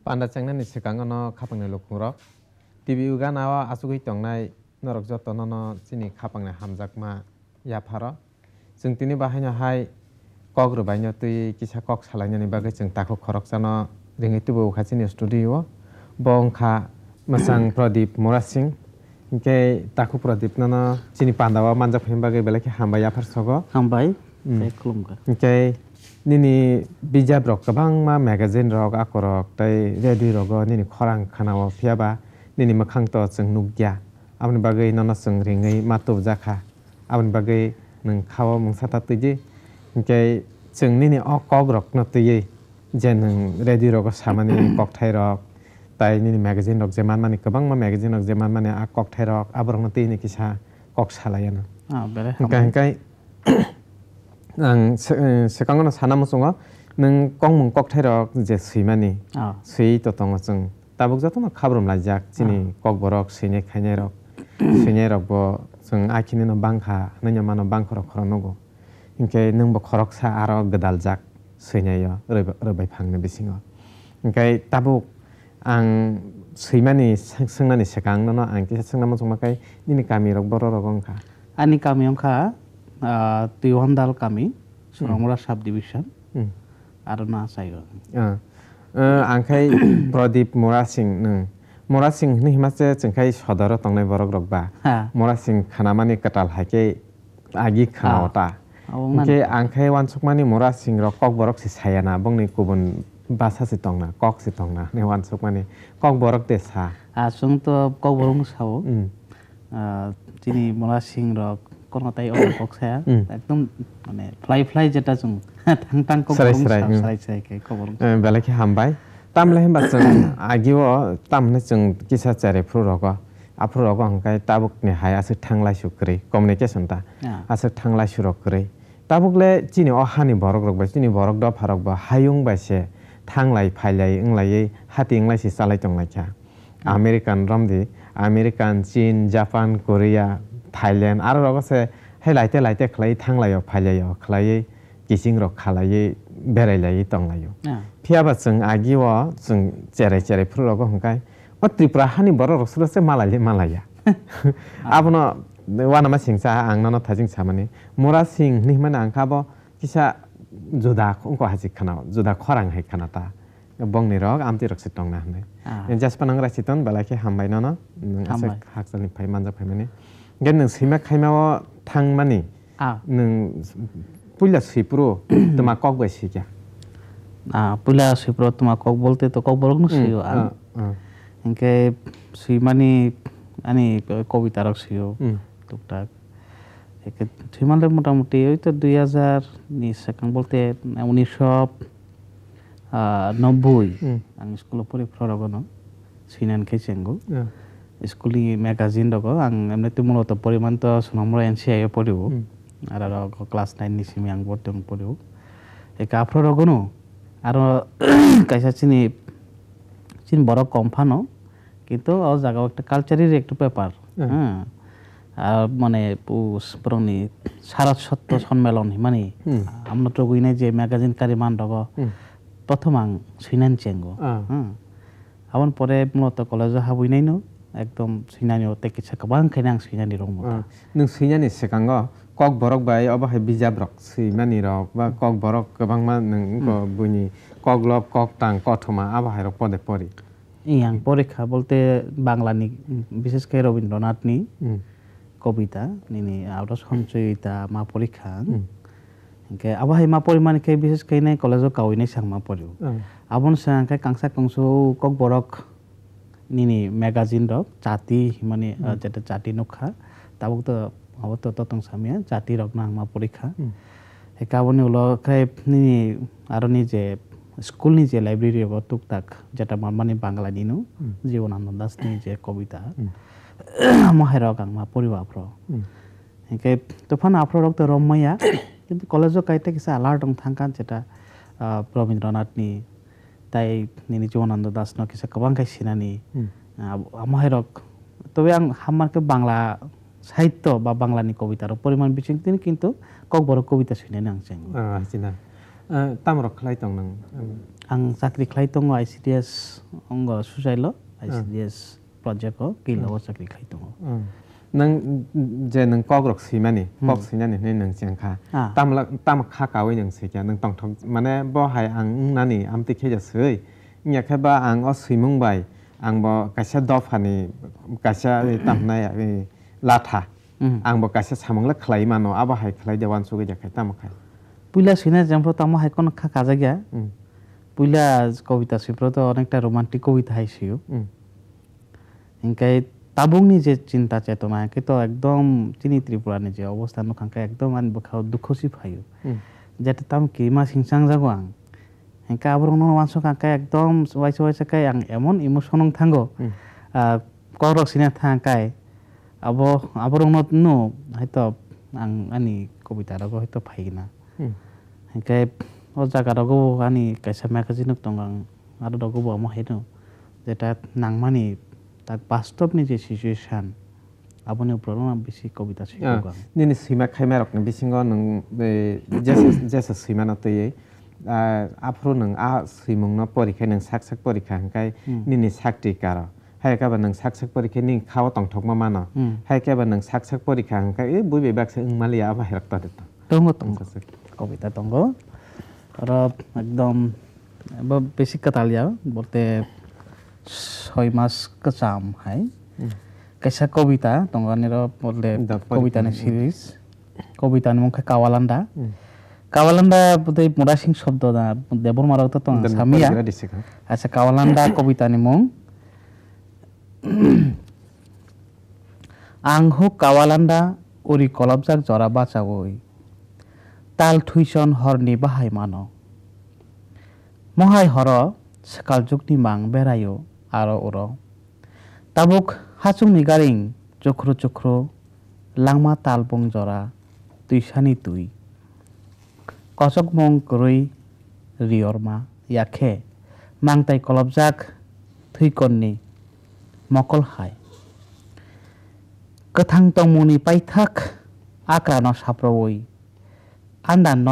Panda changnani sikango no khapangni lukungrok TV uga nawa asugui tongnai norok joto no chini khapangni hamjakma yapharo chung tini bahaino hai kok rubaino tui kisa kok salainani bagui chung taku khoroksano ringi tubu khachini studio bongkha masang Pradip Mora Singh ke taku Pradip no chini pandawa manjak phim bagui belaki hambai yaphar sogo hambai khulumga ke nini bijab rok kabangma magazine rok akorok tai radio rogo nini khorang khanao phiaba nini makhang to chung nugya abni bagui nono chung ringai matub jakha abni bagui nung khawa mungsata tuji ke chung nini okog rok no tuyi je nung radio rogo samani kokthai rok tai nini magazine rok jeman mani kabangma magazine rok jeman mani a kokthai rok aborok no tuyi ni kisa kok salayana bele kai ang sekangono sana musungo nung kongmung kokthai je suimani sui to tongo chung tabuk jotono khabrum lajak chini kok borok suine khaine rok bo chung akhini no bangkha nanya mano bangkhoro khoronogo inke nung bo khoroksa aro gdaljak suinayo robai phangni bisingo inkai tabuk ang suimani sangnani sekang no ang kisa sangnamo chungmakai nini kami rok boro rok ongkha ani kami ongkha Tuiwandal kami Sonomora Sub Division Aruna Sayo angkai Pradip Mora Singh nung Mora Singh ni himase chungkai sodoro tongnai borok rok ba Mora Singh khanamani katal haike agi khanawta ke angkai wansukmani Mora Singh rok kok borok si sayana bongni kubun basa si tongna kok si tongna ne wansukmani kok borok de sa sung to kok borong sao chini Mora Singh rok kono tai ong kok saya ekdom mane fly jeta chung tang kok borong sarai ke kok borong belaki hambai tamle hemba chung agiwo tamne chung kisa chare phru rogo apru rogo angkai tabuk ni hai asu thanglai sukri communication ta asu thanglai surok kri tabukle chini ohani borok rok ba chini borok do pharok ba hayung ba se thanglai phailai inglai hati inglai si salai tonglai kha American romdi American Chin Japan Korea Thailand aro rogo se hai laite khlai thanglayo phailayo khlai kising rok khalai berailai tonglayo phiaba chung agiwo chung chere phru rogo hongkai o Tripura hani boro rok se malaya abono wana ma singsa ang nono thajing samani Mora Singh ni mana angkabo kisa juda ko hajik khana juda khorang hai khana ta bongni rok amti rok se tongna hne jaspanang rasiton balake hambai nono ase haksani phai manja phaimani gen nung sima khaimao thangmani nung pula sipro tuma kok bai sikya pula sipro tuma kok bolte to kok borok no siyo inke simani ani kobita rok siyo tuktak eke simale motamuti ওই তো 2000 ni sekang bolte 1990 ang school pore progono sinan kecenggo Skuli magazine rogo ang emne tu mulo to poriman to Sonomora NCI poribo ara rogo class 9 ni simi ang botem poribo e ka afro rogo no aro kaisa chini borok komphano কিন্তু ও জায়গা একটা কালচারের একটা ব্যাপার আর মানে পুরনি সারস্বত সম্মেলন মানে আমরা তো গুইনাই যে ম্যাগাজিন কারি মান রগো প্রথম আং সুইনান চেঙ্গো আবার পরে মূলত কলেজে হাবুইনাই নো একদম সুইনানি ওতে কিছু গোবাং খাইনা আং সুইনানি রং নং সুইনানি সেকাঙ্গ cock Borok by অবাহাই বিজাব rock সুইমানি rock বা কক বরক গোবাং মা নং বুনি কক লব কক টাং কঠমা আবাহাই রক পদে পরি ইয়াং পরীক্ষা বলতে বাংলানি বিশেষ করে রবীন্দ্রনাথনি কবিতা নিনি আউট সঞ্চয়িতা মা পরীক্ষা কে আবাহাই মা পরিমাণ কে বিশেষ করে নাই কলেজ কাউইনাই সাং মা পড়িও আবন সাংকে কাংসা কংসো কক বরক নিনি ম্যাগাজিন রক জাতি মানে যেটা জাতি নখা তাবক তো অবত ততং সামিয়া জাতি রক নাং মা পরীক্ষা হে কাবনি উলো খাই নিনি আরো নিজে স্কুল নিজে লাইব্রেরি রক টুকটাক যেটা মানে বাংলা দিনো জীবনানন্দ দাস নি যে কবিতা মহেরক আং মা পড়িবা প্র হেকে তখন আফ্র রক তো রমমাইয়া কিন্তু কলেজও কাইতে কিছু আলার্ট থাকা যেটা রবীন্দ্রনাথনি তাই নিনি জীবনানন্দ দাস ন কিছু কবাং খাই সিনানি মহেরক তবে আং হামারকে বাংলা সাহিত্য বা বাংলানি কবিতার পরিমাণ বিচিং তিনি কিন্তু কক বড় কবিতা শুনে আং Chang tamrok khlai tong nang ang sakri khlai tongo ICDS ongo susailo ICDS project ko kilo sakri khlai tongo nang je nang kogrok simani kok sinani ne nang changkha tam kha kawi nang sikya nang tong thong mane bo hai ang nani amti kheja sei nya khaba ang o simung bai ang bo kaisa dofani kaisa tam na ya latha ang bo kaisa samang la khlai mano aba hai khlai jawan suge ja khai tam khai পুইলা সিনা জামপ্র তামো high কোন খা কাজা গিয়া পুইলা কবিতা সিপ্র তো অনেকটা romantic কবিতা হাইছিও Inkai তাবুংনি যে চিন্তা চেতনা কে তো একদম চিনি ত্রিপুরানি যে অবস্থান নখাঙ্কা একদম আন বখাও দুঃখসি ফাইও যেটা তাম কিমা সিংসাং জাগোয়াং ইনকা আবরং মানস কাঙ্কা একদম ওয়াইসা ওয়াইসা কাই আং এমন ইমোশনং থাঙ্গো করক সিনা থাঙ্কাই আবরং নো হয়তো আং আনি কবিতা রাগো হয়তো ফাইনা Hingkai o jaga rago ani kaisa magazine tongang aro rago bo mo hedo jeta nangmani tak bastop ni je situation aboni upro na bisi kobita chiko nini sima khaima rok ni bisingo nang jesa sima na toye apro nang a simung na porikha nang sak porikha hingkai nini sakti karo hai ka ba nang sak porikha ning khawa tong thok ma mano hai ka ba nang sak porikha hingkai buibe bak se malia ba herak ta deta tongo কবিতা তঙ্গ আর একদম basic কথা লিয়া বলতে 6 মাস কাম high কাইসা কবিতা তঙ্গানির বলতে কবিতা নে series কবিতা নে মুখে কাওয়ালান্ডা বলতে মোরা সিং শব্দ না দেবর মারাও তো তঙ্গ সামিয়া আচ্ছা কাওয়ালান্ডা কবিতা নে মুং আংহু কাওয়ালান্ডা ওরি কলবজাক জরা বাঁচাবই তাল থুইসন হরনি বাহাই মানো মহাই হর সকাল যুগনি মাং বেড়াইও আরো ওর তাবুক হাচুংনি গারিং চক্রু চক্রু লাংমা তালবং জরা তুইসানি তুই কচক মং করই রিয়রমা ইয়াখে মাংতাই কলবজাক থুইকননি মকল হাই কথাং তংমুনি পাইথাক আক্রানো সাপ্রবই আন্দান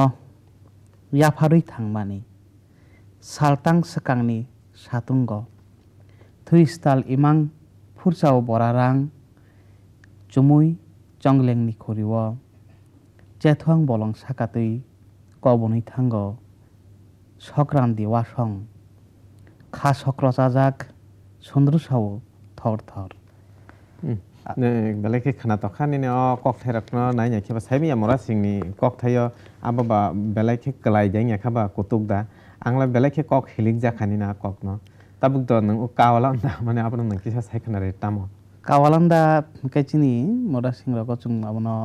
ইয়াফারুই থাংমানি সালতাং সাকাংনি সাতুঙ্গ থুইস্তাল ইমাং ফুরসাও বরারাং চুমুই চংলেংনি খরিও চেথুয়াং বলং সাকাতুই কবনই থাঙ্গ সকরান্দি ওয়াসং খা সক্রচাজাক সুন্দরসাও থর থর belai ke khana to khani ne kok thairak no nai nya kheba saimi amora singni kok thayo aba belai ke kalai jai nya khaba kutuk da angla belai ke kok hiling ja khani na kok no tabuk do nang kawala na mane apna nang kisa sai khana re tamo kawalanda kachini mora singra ko chung abono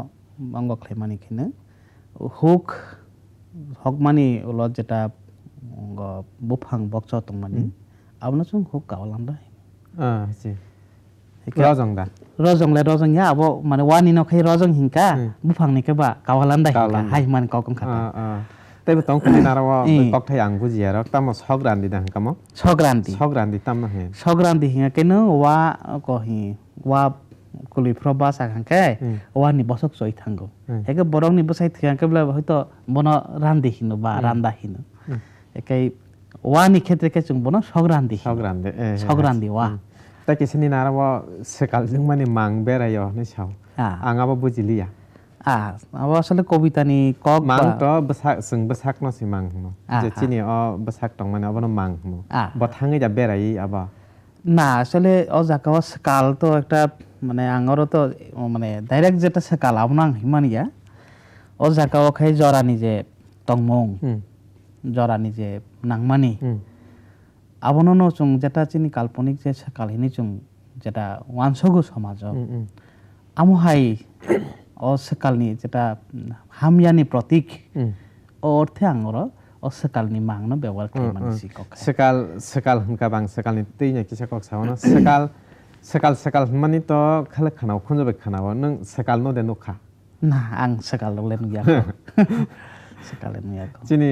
angok khlaimani khine hok mani ulo jeta bufang bokcho tongmani abno chung huk kawalanda si rojong ya abo mane wani no khai rojong hingka bufang ni ke ba kawalanda hingka hai man kokong khata tai ba tong khai narawa kok thai ang bujia rak tam sograndi dang kamo sograndi tam na he sograndi hinga keno wa ko hi wa kuli proba sa hangkai wa ni bosok soi thango hege borong ni bosai thiang ke bla hoito bono randi hinu ba randa hinu ekai wa ni khetre ke chung bono sograndi wa ta kisini narawa sekal jing mani mang berayo ne chau angaba bujiliya abo asale kobita ni kok mang to besak no si mang no je chini o besak tong mane abono mang mo bo thangi ja berai aba না আসলে ও জাকাও সকাল তো একটা মানে আঙরো তো মানে direct যেটা সকাল আপনাং হিমানিয়া ও জাকাও খাই জরানি যে তংমং জরানি যে নাংমানি আবননো চুং যেটা চিনি কাল্পনিক যে সকাল হিনি চুং যেটা ওয়ানসগু সমাজ আমহাই ও সকালনি যেটা হামিয়ানি প্রতীক ও অর্থে আঙরো o sekal ni mang no bewal kleman si kok sekal hangka bang sekal ni tinya kisa kok sawana sekal mani to khala khana khunjo be khana nang sekal no de no kha na ang sekal lo len ya sekal len ya chini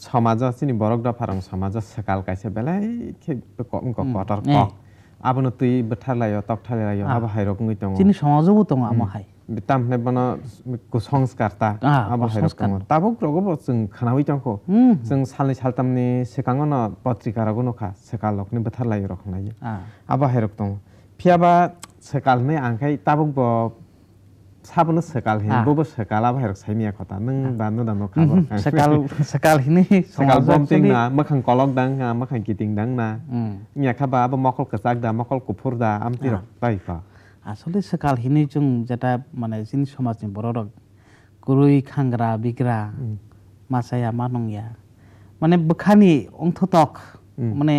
samaja chini borok da pharang samaja sekal kaise belai ke ko kotor ko abono tui bethalayo top thalayo aba hairok ngui tong chini samajo bu tong amo hai tamne bana kusongskar abo hairok tongo tabuk rogo chung khanawi tongko chung salni saltamni sekangono patrika rogo kha sekalokni betharlai rok nai abo hairok tongo phiaba sekalni angkai tabuk bo sabno sekal hin bobo sekal abo hairok saimia khota nung banu dano khabor sekal hini sekal bomting na makhang kolok dang na makhang kiting dang na nya khaba abo mokol kesak da mokol kupur da amti rok bai ka আসলে সকাল হিনি চুং যেটা মানে জিনি সমাজনি বড় গুরুই খাংগ্রা বিগ্রা মাসায়া মানংয়া মানে বখানি অংথতক মানে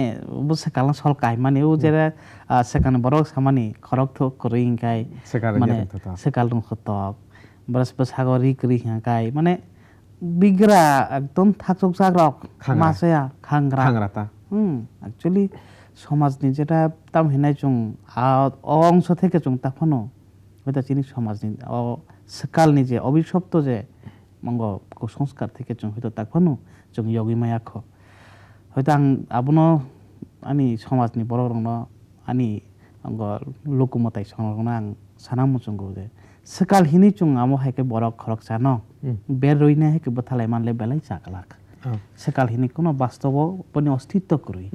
সকাল সলকাই মানে ও যেটা সেখানে বড় সামানি খরক থক করি ইনকাই মানে সকাল দং খতক বরস বসাগরি করি হাকাই মানে বিগ্রা একদম থাকচক জাগরক মাসায়া খাংগ্রা খাংরাতা অ্যাকচুয়ালি সমাজনি যেটা তাম হেনাই চুং অংশ থেকে চুং তখনও হয়তো চিনি সমাজনি সকালনি যে অভিশপ্ত যে মঙ্গ কুসংস্কার থেকে চুং হয়তো তখনও চুং ইয়গি মায়াখ হয়তো আং আবনো আনি সমাজনি বড় রং আনি অঙ্গ লোকমতাই সনরং আং সানামু চুংগো যে সকাল হিনি চুং আমো হাইকে বড় খরক জানো বের রইনা হাইকে বথালাই মানলে বেলাই চাকলাক সকাল হিনি কোনো বাস্তব পনি অস্তিত্ব করি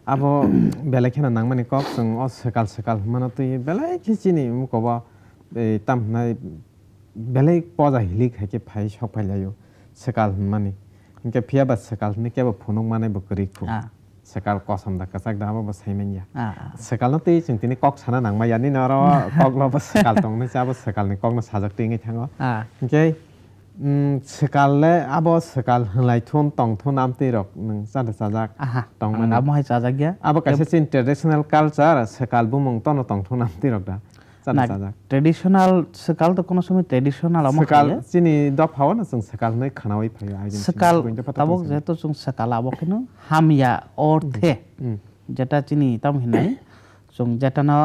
abo belai khena nangmani kok chung o sekal mana tui belai khichini mukoba tamnai belai poja hilik hake phai sok phailayo sekal mani inke phia ba sekal ni keba phunung manai bukri khu sekal kosam da kasak da abo saimenya sekal no tui chung tini kok sana nangma yani na ro kok lo ba sekal tong ni cha ba sekal ni kok no sajak tingi thango inke sekale abo sekal hanglai thun tong thun amti rok nang sada sajak tong man amo hai sajak ya abo kaise chin traditional culture sekal bumong tono tong thun amti rok da sada sajak traditional sekal to kono somoy traditional amo sekal chini dop hawa na chung sekal nei khanawai phai aidin sekal tabok jeto chung sekal abo keno hamya orthe jeta chini tam hinai chung jeta na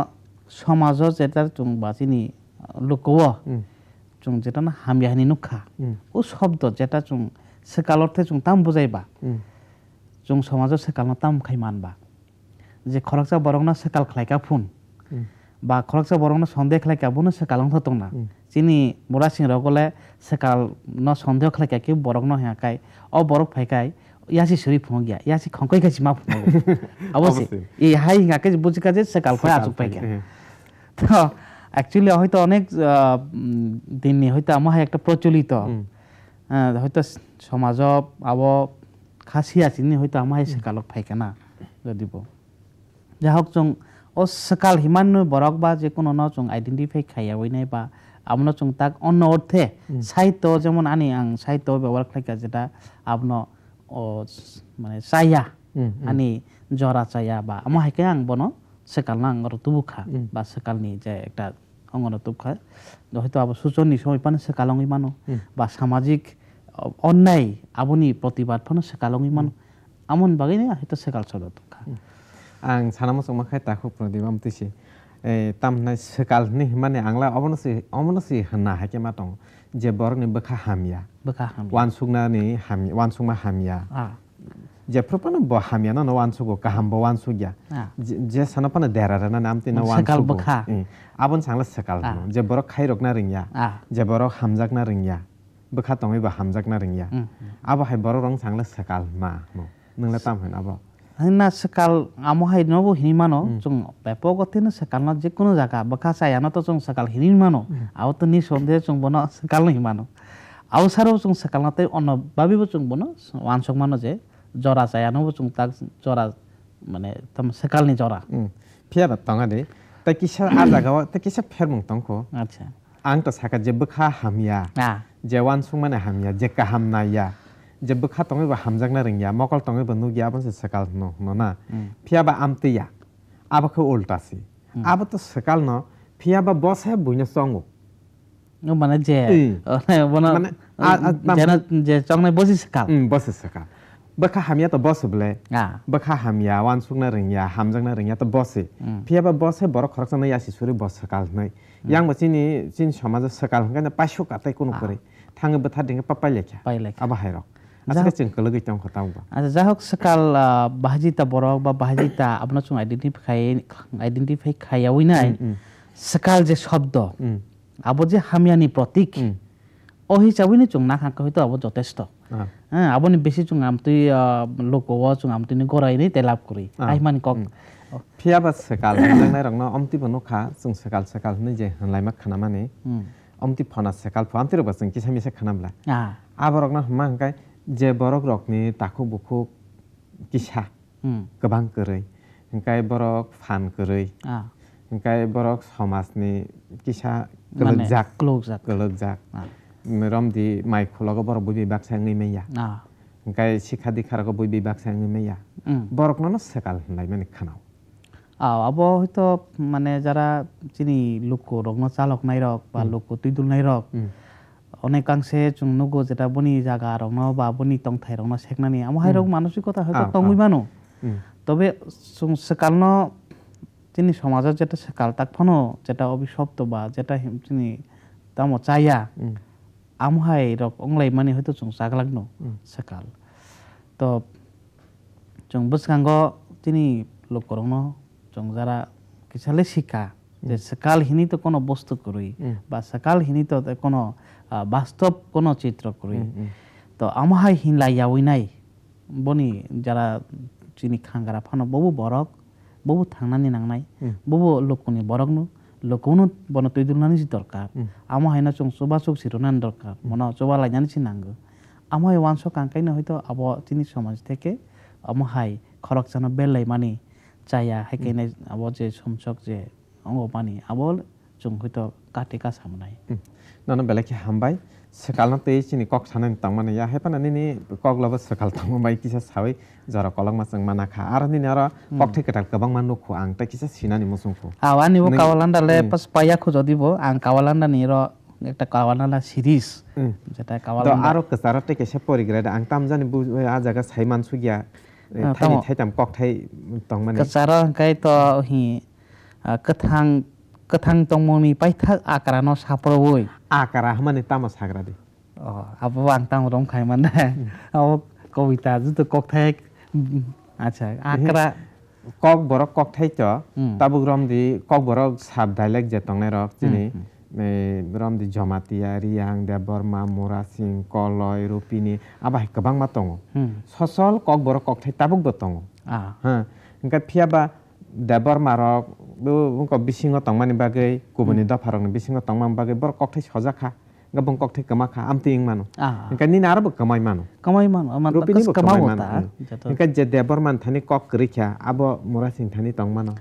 somajo jeta chung ba chini lukowo chung যেটা না হামিয়াহানি নুখা ও শব্দ যেটা chung সেকাল অর্থে chung তাম বুঝাইবা chung সমাজের সেকাল না তাম খাই মানবা যে খরকসা বরং না সেকাল খাইকা ফুন বা খরকসা বরং না সন্দেহ খাইকা বুনো সেকাল হতো না চিনি বুড়া সিং রগলে সেকাল ন সন্দেহ খাইকা কি বরং ন হাকাই অ বরক ফাইকাই ইয়াসি সরি ফুন গিয়া ইয়াসি খঙ্কই খাইছি মা ফুন অবশ্যই এই হাই হাকে বুঝিকা যে সেকাল ফাই আজুক পাইকা তো অ্যাকচুয়ালি হয়তো অনেক দিনই হয়তো আমার একটা প্রচলিত হয়তো সমাজ আব খাসি আছিনি হয়তো আমার সেকালক ফাইকানা যদিব যা হোক চং ও সেকাল হিমান বরক বা যে কোনো ন চং আইডেন্টিফাই খাইয়া নাই বা আমন চং তাক অন্য অর্থে সাহিত্য যেমন আনি আং সাহিত্য ব্যবহার খাইকা যেটা আপন ও মানে চাইয়া আনি জরা চাইয়া বা আমার হাইকে আং বন সেকাল না আঙ্গর তুবুখা বা সেকালনি যে একটা অঙ্গন তুবখা হয়তো আবার সূচনী সময় পানে সেকালঙ্গি মানো বা সামাজিক অন্যায় আবনি প্রতিবাদ ফানো সেকালঙ্গি মানো আমন বাগै হয়তো সেকাল চলো তুবখা আং সানামো চংমাখাই তাখো প্রদিবাম তিসি tamnai sekal ni mane angla omonosi hna hake matong je borni bekha hamia wansugna ni hamia wansugma hamia je propano bo hamia no wansugo kaham bo wansugya je sanapana derara na namti na wansugo abon sangla sekal je borok khairok na ringya je borok hamjak na ringya bekha tongi ba hamjak na ringya abo hai borok rong sangla sekal ma no ningla tam hen abo না সেকাল আমো high নবো হিনিমানো চং ব্যাপকতে না সেকাল না যে কোনো জায়গা বখা চাইয়ানো তো চং সেকাল হিনিমানো আও তো নি সন্দেহ চং বনো সেকাল না হিমানো আও সারো চং সেকাল নাতে অন্য ভাবিবো চং বনো ওয়ানসক মানো যে জরা চাইয়ানো চং তাক জরা মানে তম সেকাল নি জরা ফিয়াবা তঙা দে তা কিসা আ জায়গাও তা কিসা ফেরমং তংখো আচ্ছা আং তো সাকা যে বখা হামিয়া যে ওয়ানসক মানে হামিয়া যে কাহাম Naiya je bekha tongi ba hamjak na ringya mokol tongi ba nugya ban se sakal no na phia ba amtiya aba kho ulta si aba to sakal no phia ba boss hai buina songo no mane je bona jena je chongnai bosi sakal bosi sakal bekha hamya to boss ble bekha hamya wan sugna ringya hamjak na ringya to bossi phia ba boss hai borok khorok na yasi suri boss sakal nai yang ba chini chin samaj sakal ngana pashu katai kono kore thangi ba thading papai lekha aba hairok আজকে চিংকল গই তং খতাও বা আচ্ছা যা হোক সকাল বাহাজিতা বরক বা বাহাজিতা আপনা চং আইডেন্টিফাই খাইয়াওই নাই sekal je শব্দ abo je hamiani protik o hisabe ni chung na khang hoito abo jotesto হ্যাঁ abo ni beshi chung amtui loko wa chung amtui ni gorai ni telap kori ai mani kok phiaba sekal nang rong no amti bono kha chung sekal ni je hanlai mak khana mane amti phana sekal pho amti ro basing kisami se khanamla aborok na hma hangkai je borok rok ni takuk bukuk kisa gobang koroi hangkai borok phan koroi hangkai borok somasni kisa kologjak romdi mai khologo borok bubi baksa ngi meya hangkai sikha dikharago bubi baksa ngi meya borok no sekal hanlai mani khanao abo hoito mane jara chini loko rok no chalok nai rok ba loko tuidul nai rok অনেকাংশে chung nugo jeta boni jaga rok no ba boni tongthai rok no seknani amo hai rok মানসিকতা হয়তো তংবই মানো তবে chung sekal no chini somajor jeta sekal tak phono jeta অভিশপ্ত বা jeta chini tamo chaya amo hai rok onglai mani হয়তো chung saglagno sekal to chung buskango chini lokorok no chung jara kisale shika যে sekal hini to kono bostu koroi ba sekal hini to kono বাস্তব কোন চিত্র করি তো আমহাই হিনলাই ইয়াউই নাই বনি যারা চিনি খাঙ্গারা ফানো বহু বরক বহু থাংনানি নাংনাই বহু লোকনি বরকনো লোকনো বন তৈদুলনানি দরকার আমহাই না চং সোবা চক সিরোনান দরকার মনে চোবা লাইনানি নাঙ্গো আমহাই ওয়ানস কাঙ্কাইনো হয়তো আব চিনি সমাজ থেকে আমহাই খরক জানো বেলাই মানি চাইয়া হাইকাইনাই আব যে সমচক যে অঙ্গ মানি আবল চং হয়তো কাটিকা সামনাই nana belaki hambai sekal na tei chini kok sanan tangmane ya hepana ni kok laba sekal tangmai kisa sawi jara kolong masang mana kha ar ni ara kok thik katal kabang manu khu ang ta kisa sinani musung khu awani bo kawalanda le pas paya khu jodi bo ang kawalanda ni ro ekta kawalanda series jeta kawalanda to aro kasara te kese porigrada ang tam jani bu a jaga saiman sugya thai thaitam kok thai tangmane kasara kai to hi kathang tongmoni paithak akarano saproboi akara hamane tama sagradi abo ang tang rom khai man abo kobita juto kok thai acha akara kok borok kok thai cho tabuk rom di kok borok sab dialect je tongne rok chini rom di jamatia riang de borma morasing koloi rupini abai kabang ma tongo sosol kok borok kok thai tabuk bo tongo ha engka phiaba debar marok bungko bisingo tongmani bagai kubuni dafarong bisingo tongmani bagai bor kokthai sojaka gabung kokthai kamaka amti ingmano engka ni narbo kamai mano aman rupini bo kamai kamawota engka je debar man thani kok krikha abo morasing thani tongmano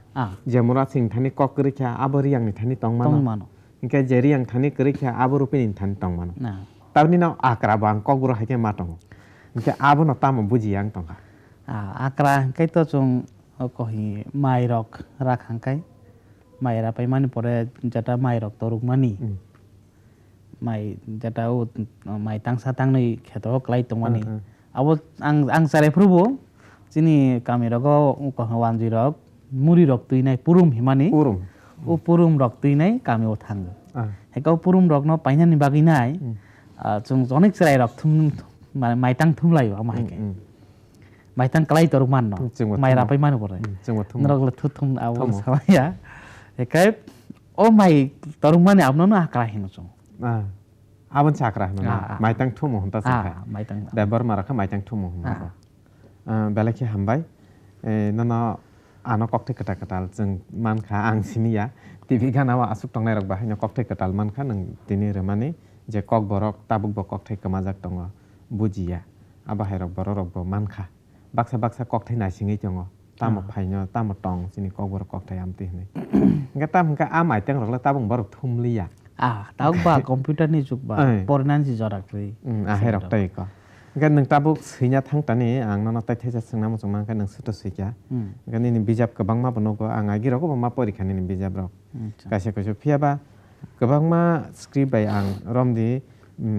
je morasing thani kok krikha abo riang ni thani tongmano engka je riang thani krikha abo rupini thani tongmano tauni na akra bang kok buro haike matongo engka abo no tamo bujiang tongka akra kai to chung kohi mai rok rakhangkai mai ra pai mani pore jata mai rok toruk mani mai jata o mai tangsa tangnei kheto klai tongmani abo ang sare prubo chini kami rogo ko wanji rok muri rok tuinai purum himani o purum rok tuinai kami o thang hekau purum rok no painani baginai chung onek srai rok thum mai tang thumlayo ama heke mai tang klai toruk man no mai ra pai mani pore nrok le thuthum abo sawaya hekai o mai toruk mani apno no akra hinu chung abon sakra no mai tang thumo honta sakha mai tang da bar mara kha mai tang thumo honta belaki hambai nana ano kokte kata katal jeng man kha ang simiya tv gana wa asuk tongnai rok bahai no kokte katal man kha nang tini remani je kok borok tabuk bo kokte kamajak tongo bujiya abahai rok borok bo man kha baksa kok thai nai singi chongo tamo phainyo tamo tong sini kok borok kok thai amti nei nga tam ka amai teng rok la tabung borok thumli ya tauk ba computer ni juk ba pornan si jorak rei he rok tai ko nga nang tabuk sinya thang tani ang nana tai thesa singna mo chongmang ka nang suto sikya nga ni bijap ka bangma bono ko ang agi rok ba ma porikha ni bijap rok kaise kaise phiaba kabangma script bai ang romdi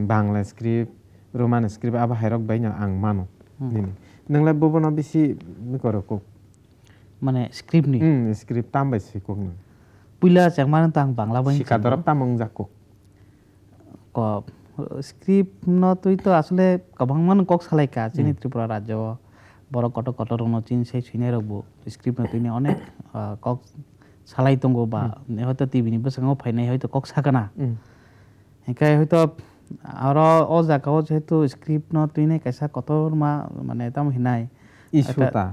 bangla script roman script aba hairok bai na ang mano ni nangla bobono bisi koroko mane script ni script tambai sikok na puila changman tang bangla bai sikadorap tamong jakok ko script no tui to asle kabangman kok salai ka chini tripura rajyo boro koto rono chin sei chine rokbo script no tui ni onek kok salai tongo ba hoyto TV ni bwsango phainai hoyto kok sakana hingkai hoyto aro o jagao jehetu script no tuinai kaisa kotorma mane tam hinai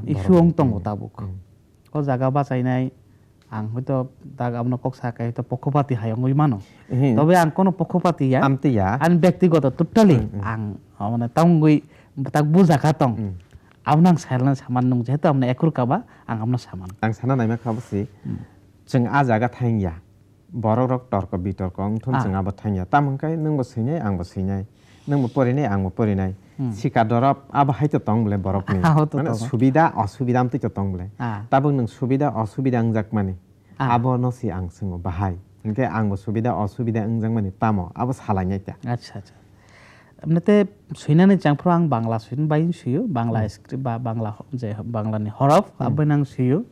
issue ong tongo tabuk o jaga bachainai ang hoyto dag abno kok sakai hoyto pokhopati hayongoi mano tobe ang kono pokhopati ya an byaktigoto totally ang mane tangoi tak bujaka tong amnang sailna saman nung jehetu amna ekur kaba ang amna saman ang sana naima khabasi जों आ जागा थांया borok rok torko bitorko thun जों abo थांया tamangkai nungbo seinai angbo seinai nungbo porinai angbo porinai sika dorop abo haito tongle borokni mane subida asubida amti tongle tabung nung subida asubida angjak mani abo no si ang singo bahai hingke angbo subida asubida angjak mani tamo abo salainai ta acha acha amnate suinani changpro ang bangla suin bain suyo bangla script ba bangla je bangla ni horof abonang suyo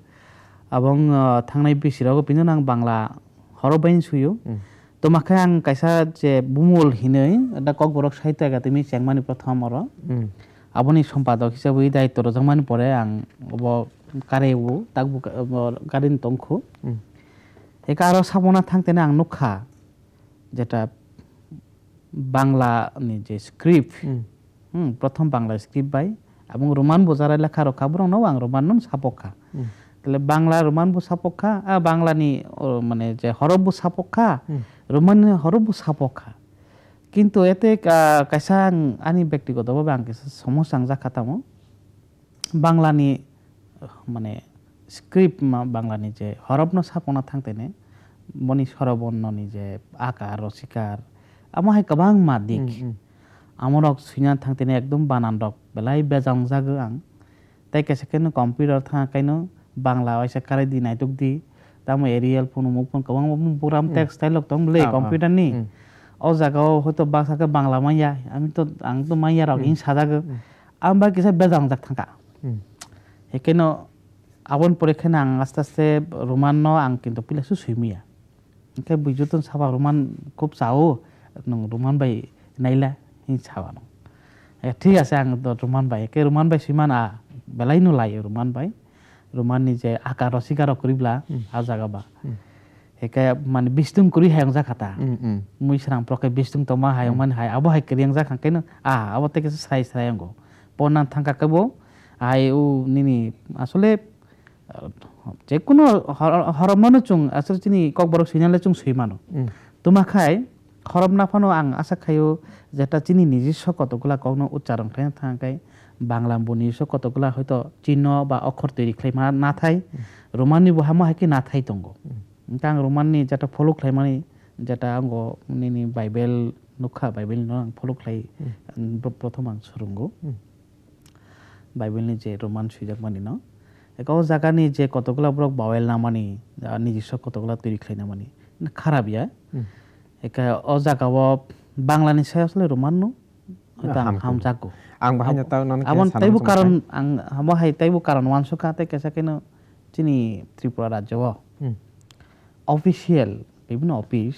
abong thangnai bisirago pinu nang bangla horobain suyo to makhai ang kaisa je bumul hinai da kok borok sahitya gatimi changmani prothom oro aboni সম্পাদক হিসাবে দায়িত্ব রজমানি পরে ang obo karebu takbu karin tongkhu eka aro sabona thangtene ang nukha jeta bangla ni je script prothom bangla script bai abong roman bojara lekha rokha borong no ang roman non sapokha তাহলে Bangla Roman বু সাপোক্ষা আর বাংলা নি মানে যে হরফ বু সাপোক্ষা Roman হরফ বু সাপোক্ষা কিন্তু এতে কাইসা আনি ব্যক্তিগতভাবে আং কাইসা সমস্যা আং জাখাতামো বাংলানি মানে স্ক্রিপ্ট বাংলানি যে হরফ ন সাপনা থাকতেনে মনি স্বরবর্ণনি যে আকার রসিকার আমাহাই গোবাং মা দিক আমরক সুইনা থাকতেনে একদম বানান রক বেলাই বেজাং জাগো আং তাই কাইসা কেন কম্পিউটার থাকাইনো বাংলা ওইসা কারে দি নাইটক দি তাম এরিয়াল ফোন মুখ ফোন কবাং পুরাম টেক্সট স্টাইল তং বলে কম্পিউটার নি ও জায়গাও হয়তো বাসাকে বাংলা মাইয়া আমি তো আং তো মাইয়া রক ইন সাজাগো আম বা কিসা বেজাং জাক থাকা হেকেন আবন পরীক্ষা আং আস্তে আস্তে রোমান ন আং কিন্তু পিলাসু সুইমিয়া ওকে বুঝুতন সাবা রোমান খুব চাও নং রোমান বাই নাইলা হি সাবানো ঠিক আছে আং তো রোমান বাই কে রোমান বাই সুইমান বেলাই নো লাই রোমান বাই রোমাননি যে আকার রসিকার করিবলা আ জাগাবা হেকে মানে বিস্তুং করি হায়ং জাখাতা মুই সারাং প্রকে বিস্তুং তমা হায়ং মানে হায় আবো হাই করিয়াং জাখাকেন আবো থেকে সাই সাইয়াঙ্গো পনান থাকা কবো আই ও নিনি আসলে যে কোনো হরমানো চুং আসলে চিনি কক বড় সিনালে চুং সুইমানো তোমা খাই হরম নাফানো আং আশা খাইও যেটা চিনি নিজস্ব কতগুলা কখনো উচ্চারণ খাই থাকাই বাংলা বনিস কতগুলা হয়তো চিহ্ন বা অক্ষর তৈরি খাইমা না থাই রোমাননি বহামা হাইকি না থাই তঙ্গ আং রোমাননি যেটা ফলো খাইমানি যেটা আঙ্গ নিনি বাইবেল নুখা বাইবেল ন ফলো খাই প্রথম আং সুরঙ্গ বাইবেলনি যে রোমান সুইজাক মানি ন একাও জায়গানি যে কতগুলা ব্রক বাওয়েল না মানি নিজস্ব কতগুলা তৈরি খাই না মানি খারাপ ইয়া একা ও জায়গাও বাংলানি সাই আসলে রোমান ন হয়তো হামজাগো ang bahanya tahu non amon taibu karon ang hamo hai taibu karon wansuka te kesa keno chini Tripura রাজ্য অফিসিয়াল বিভিন্ন অফিস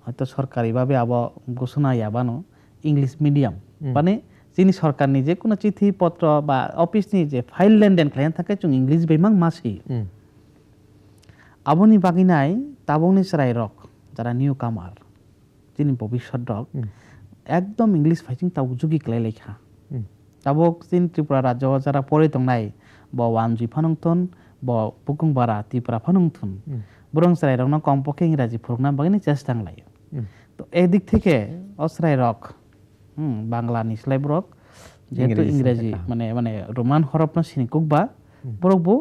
হয়তো সরকারি ভাবে আবা ঘোষণা ইয়াবানো ইংলিশ মিডিয়াম মানে যিনি সরকার নিজে কোনো চিঠি পত্র বা অফিস নি যে ফাইল লেনদেন খাইন থাকে চুং ইংলিশ বেমাং মাসি আবনি বাগিনাই তাবংনি সরাই রক যারা নিউ কামার যিনি ভবিষ্যৎ রক একদম ইংলিশ ফাইচিং তাও যুগি ক্লাই লেখা তাবক চিন ত্রিপুরা রাজ্য যারা পড়ে তংনাই ব ওয়ানজি ফানংথন ব পুকুং বারা ত্রিপুরা ফানংথন বরং সরাই রক না কমপক্ষে ইংরাজি ফরকনা বাগিনি চেষ্টা লাই তো এই দিক থেকে অসরাই রক বাংলা নিসলাই ব্রক যেহেতু ইংরাজি মানে মানে রোমান হরফ না সিনিকুকবা বরকবো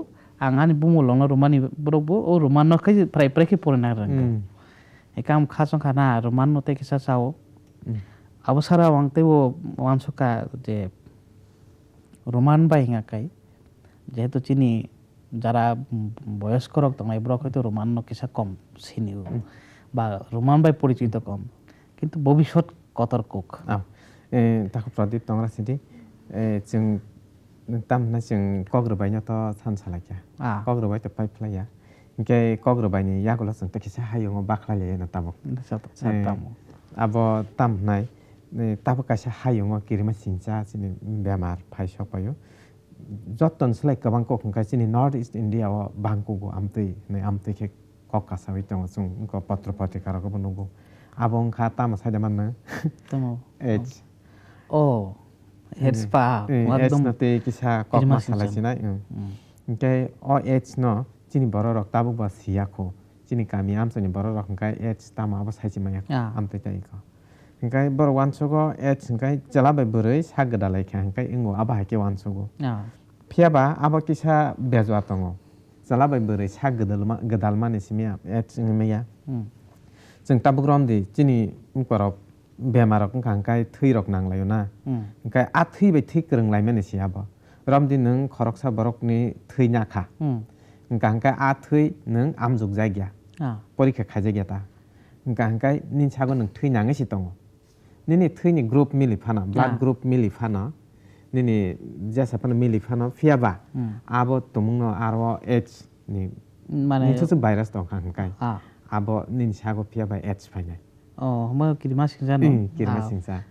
আঙানি বুমুলং রোমানি বরকবো ও রোমান নখাই প্রায় প্রায় পড়ে না রং একাম খাসং খানা রোমান নতে কিসা চাও আবসারা ওয়াংতেও ওয়ানসকা যে রোমান বাই হিঙাকাই যেহেতু চিনি যারা বয়স্ক রক তমাই ব্রক হয়তো রোমান কিসা কম চিনিও বা রোমান বাই পরিচিত কম কিন্তু ভবিষ্যৎ কতর্কুক তাকে প্রদীপ তংরা সিদি जों तामना जों कग्रबायना त सानसालाया कग्रबाय त पाइप्लाया इनके कग्रबायनि यागला जों तकिसा हायो बाखलाले ना Tabo abo tamnai tabo kaisa hayung kirimah sincha sini bemar phaisok payo joton selai kabang kok hingkai chini North East India o bangkugo amtui ke kok kasawi tong sung ko patro patikara ko bunungo abong khata ma saja manna Tamo. H Oh. Head spa. H na te kisa kok masala sinai hingkai o H no chini borok tabu ba siako chini kami amsani borok hingkai H tama ba saji maya amtui tai ko hingkai bor wansogo H hingkai jalabai boroi sagdalai kha hingkai ingo aba ke wansogo Phiaba abo kisa bezwa tongo jalabai boroi sagdalmani simia H ngmeya जों ताबुग्रमदि चिनि उनपराव बेमारक हंखाय थैरक नांलायोना हंखाय आ थैबाय थै गोरोंलायमानि सियाबो रमदि नों खरकसा बरकनि थैनाखा हंखाय आ थै नों आमजुग जायगिया परीक्षा खायजागिया ता हंखाय निनसागो नों थैनाङैसि दङ निनि थैनि ग्रुप मिलिफाना ब्लाड ग्रुप मिलिफाना निनि जेसाफाना मिलिफाना फियाबा आबो तुमुंनो आरो एच नि माने निथुसु भाइरास दं हंखाय abo nin sago pia by H fine. Oh, ma kirma singsa no. Kirma singsa.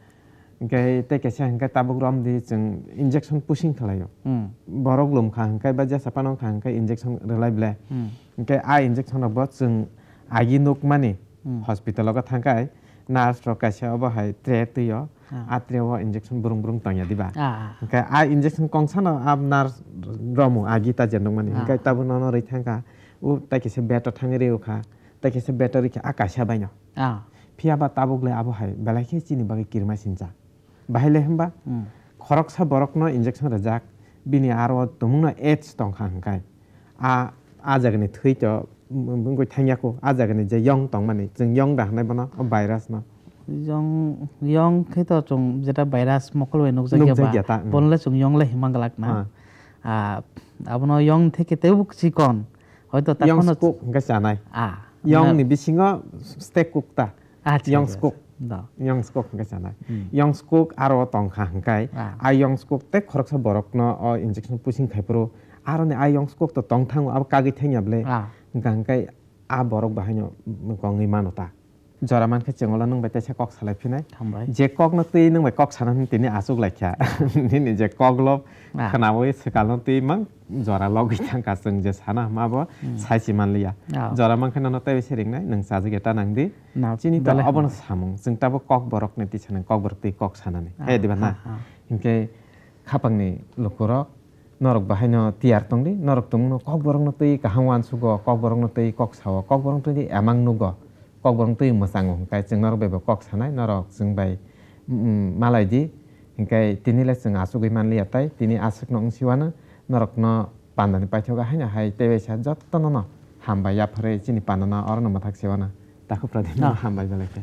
Ngay te kesa hangkai tabuk rom di jeng injection pushing kalayo. Borok lum kha hangkai ba jasa panong kha hangkai injection relai ble. Ngay a injection abo jeng agi nuk mani hospital ga thangkai nurse ro kasa abo hai tre tuyo atre wa injection burung tangya diba. Ngay a injection kongsana ab nurse romu agi ta jenong mani. Ngay tabu nono ri thangka u ta kese better thangere ukha. ताकि से battery के आकाशा बाइनो फियाबा ताबुगले आबो हाय बेलाखे चिनि बागे किरमा सिनजा बाहायले हमबा खरकसा बरकनो injection Razzaq बिनि आरो तुमुना H तंखा हंकाय आ जागने थैत बुंगो थांयाको आ जागने जे यंग तंग माने जों यंग दाहनाय बना भाइरास न यंग खैत जों जेटा भाइरास मकल वे नुक जागिया बनले जों यंग ले हिमांगलाक ना आबनो यंग थेके तेबुक सिकन হয়তো তখন কুক গাছানাই ইয়ং নি বিসিঙা স্টেক কুকতা ইয়ং স্কুক গাছানাই ইয়ং স্কুক আরো টংখা হাংকাই আই ইয়ং স্কুক তে খরকসা বরকনো অ ইনজেকশন পুসিং খাইপ্রো আরো নে আই ইয়ং স্কুক তো টংথাং আব কাগি থাইয়াবলে গাংকাই আ বরক বাহাইনো গঙ্গি মানতা जरामान के चंगला नंग बाय तेसा कक सालाय फिनाय जे कक न तै नंग बाय कक सानान तिनि आसुक लायखा निनि जे कक लब खनाबो सेकाल न तै मा जरा लगै थांका जों जे साना माबो साइसि मानलिया जरामान के न तै सेरिंनाय नों साजे गेटा नांदि चिनि त अबन सामुं जों ताबो कक बरक ने तिसाने कक बरक तै कक सानाने हे दिबा ना इनके खापांनि लखर नरक बाहायनो तियार तंदि नरक तंगनो कक बरक न तै काहावान सुगो कक बरक न तै कक साव कक बरक तै एमां नुगो kok borong tui masang hingkai jeng norok bebo kok sanai norok jeng bai malai di hingkai tini le jeng asuk gui manli atai tini asuk no ngsiwana norok no pandani paithoga haina hai tewe sa jottono no hambai ya phare chini pandana orno mathak sewana takhu pradina hambai beleke